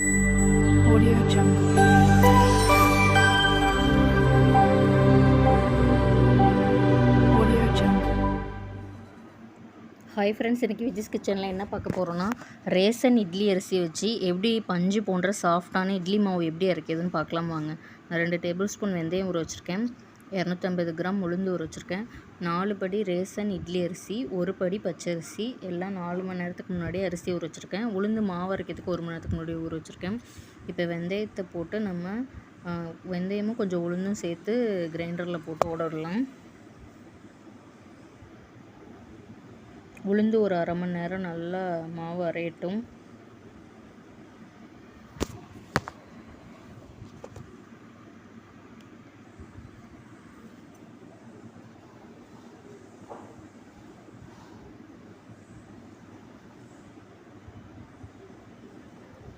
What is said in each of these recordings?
Audio Jungle. Audio Jungle. Hi friends, இன்றைக்கி விஜிஸ் கிச்சனில் என்ன பார்க்க போகிறோன்னா, ரேசன் இட்லி அரிசி வச்சு எப்படி பஞ்சு போன்ற சாஃப்டான இட்லி மாவு எப்படி அரைக்கிறதுன்னு பார்க்கலாம் வாங்க. நான் 2 டேபிள் ஸ்பூன் வெந்தயம் ஊற வச்சுருக்கேன், 250 கிராம் உளுந்து ஊற வச்சுருக்கேன், 4 படி ரேசன் இட்லி அரிசி, 1 படி பச்சரிசி, எல்லாம் 4 மணி நேரத்துக்கு முன்னாடி அரிசி ஊற வச்சுருக்கேன். உளுந்து மாவு அரைக்கிறதுக்கு 1 மணி நேரத்துக்கு முன்னாடி ஊற வச்சுருக்கேன். இப்போ வெந்தயத்தை போட்டு நம்ம வெந்தயமும் கொஞ்சம் உளுந்தும் சேர்த்து கிரைண்டரில் போட்டு ஓட விடலாம். உளுந்து ஒரு அரை மணி நேரம் நல்லா மாவு அரையட்டும்.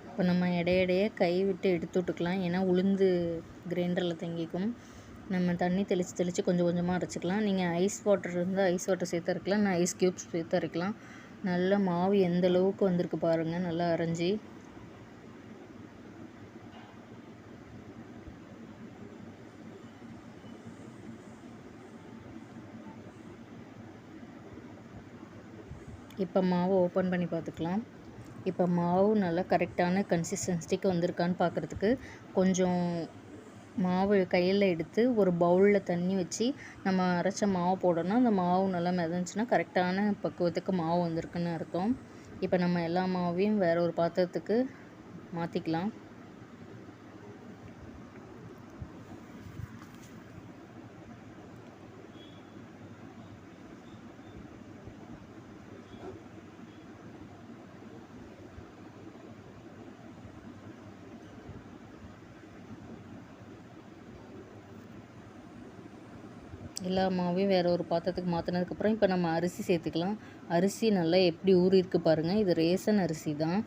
இப்போ நம்ம இடையிடையே கை விட்டு எடுத்து விட்டுக்கலாம், ஏன்னா உளுந்து கிரைண்டரில் தங்கிக்கும். நம்ம தண்ணி தெளித்து கொஞ்சம் கொஞ்சமாக அரைச்சிக்கலாம். நீங்கள் ஐஸ் வாட்டர் இருந்தால் ஐஸ் வாட்டர் சேர்த்து அரைக்கலாம், நான் ஐஸ் க்யூப்ஸ் சேர்த்து அரைக்கலாம். நல்லா மாவு எந்த அளவுக்கு வந்திருக்கு பாருங்கள், நல்லா அரைஞ்சி. இப்போ மாவு ஓப்பன் பண்ணி பார்த்துக்கலாம். இப்போ மாவு நல்லா கரெக்டான கன்சிஸ்டன்சிக்கு வந்திருக்கான்னு பார்க்குறதுக்கு கொஞ்சம் மாவு கையில் எடுத்து ஒரு பவுலில் தண்ணி வச்சு நம்ம அரைச்ச மாவு போடணும். அந்த மாவு நல்லா மிதந்துச்சுன்னா கரெக்டான பக்குவத்துக்கு மாவு வந்திருக்குன்னு அர்த்தம். இப்போ நம்ம எல்லா மாவையும் வேறு ஒரு பாத்திரத்துக்கு மாற்றிக்கலாம். எல்லா மாவையும் வேறு ஒரு பாத்திரத்துக்கு மாற்றினதுக்கப்புறம் இப்போ நம்ம அரிசி சேர்த்துக்கலாம். அரிசி நல்லா எப்படி ஊறி இருக்கு பாருங்கள். இது ரேசன் அரிசி தான்.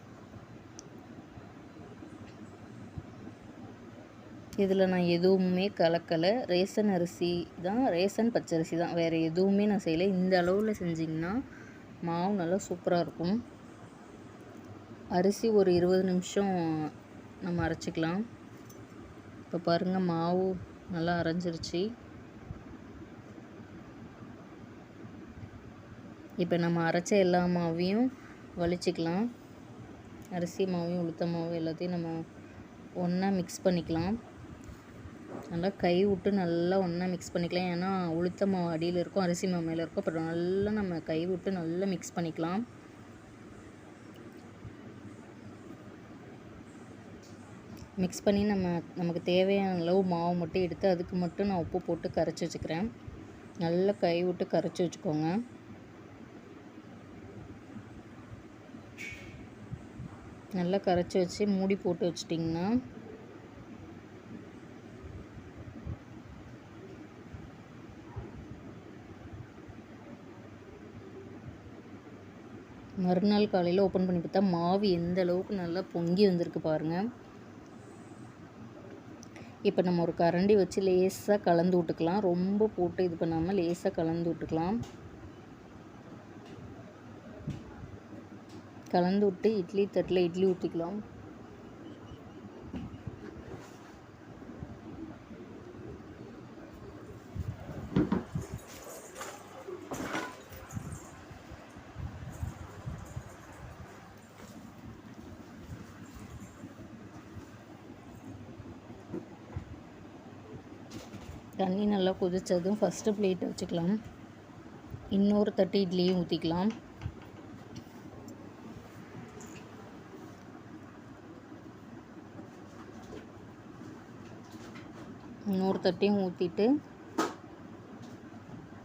இதில் நான் எதுவுமே கலக்கலை. ரேசன் அரிசி தான், ரேசன் பச்சரிசி தான், வேறு எதுவுமே நான் செய்யலை. இந்த அளவில் செஞ்சிங்கன்னா மாவு நல்லா சூப்பராக இருக்கும். அரிசி ஒரு 20 நிமிஷம் நம்ம அரைச்சிக்கலாம். இப்போ பாருங்கள், மாவு நல்லா அரைஞ்சிருச்சு. இப்போ நம்ம அரைச்ச எல்லா மாவையும் வலிச்சிக்கலாம். அரிசி மாவையும் உளுத்த மாவு எல்லாத்தையும் நம்ம ஒன்றா மிக்ஸ் பண்ணிக்கலாம். நல்லா கை விட்டு நல்லா ஒன்றா மிக்ஸ் பண்ணிக்கலாம், ஏன்னா உளுத்த மாவு அடியில் இருக்கும், அரிசி மாவு மேலே இருக்கும். அப்புறம் நல்லா நம்ம கை விட்டு நல்லா மிக்ஸ் பண்ணிக்கலாம். மிக்ஸ் பண்ணி நமக்கு தேவையான அளவு மாவு மட்டும் எடுத்து அதுக்கு மட்டும் நான் உப்பு போட்டு கரைச்சி வச்சுக்கிறேன். நல்லா கை விட்டு கரைச்சி வச்சுக்கோங்க. நல்லா கரைச்சி வச்சு மூடி போட்டு வச்சிட்டிங்கன்னா மறுநாள் காலையில் ஓப்பன் பண்ணி பார்த்தா மாவு எந்த அளவுக்கு நல்லா பொங்கி வந்திருக்கு பாருங்கள். இப்போ நம்ம ஒரு கரண்டி வச்சு லேசாக கலந்து விட்டுக்கலாம். ரொம்ப போட்டு இது பண்ணாமல் லேசாக கலந்து விட்டுக்கலாம். கலந்து விட்டு இட்லி தட்டில் இட்லி ஊற்றிக்கலாம். தண்ணி நல்லா கொதித்ததும் ஃபஸ்ட்டு பிளேட்டை வச்சுக்கலாம். இன்னொரு தட்டு இட்லியும் ஊற்றிக்கலாம். இன்னொரு தட்டையும் ஊற்றிட்டு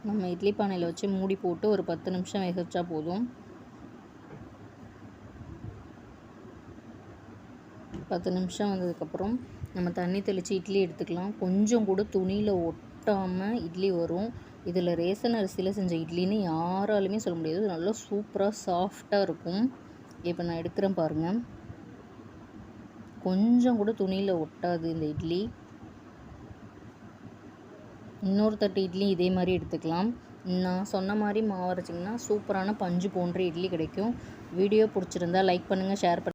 நம்ம இட்லி பானையில் வச்சு மூடி போட்டு ஒரு 10 நிமிஷம் வேக வச்சா போதும். 10 நிமிஷம் வந்ததுக்கப்புறம் நம்ம தண்ணி தெளித்து இட்லி எடுத்துக்கலாம். கொஞ்சம் கூட துணியில் ஒட்டாமல் இட்லி வரும். இதில் ரேசன் அரிசியில் செஞ்ச இட்லின்னு யாராலுமே சொல்ல முடியாது. நல்லா சூப்பராக சாஃப்டாக இருக்கும். இப்போ நான் எடுக்கிறேன் பாருங்கள், கொஞ்சம் கூட துணியில் ஒட்டாது இந்த இட்லி. இன்னொரு தட்டு இட்லி இதே மாதிரி எடுத்துக்கலாம். நான் சொன்ன மாதிரி மாவு அரைச்சிங்கன்னா சூப்பரான பஞ்சு போன்ற இட்லி கிடைக்கும். வீடியோ பிடிச்சிருந்தா லைக் பண்ணுங்கள், ஷேர் பண்ணுங்கள்.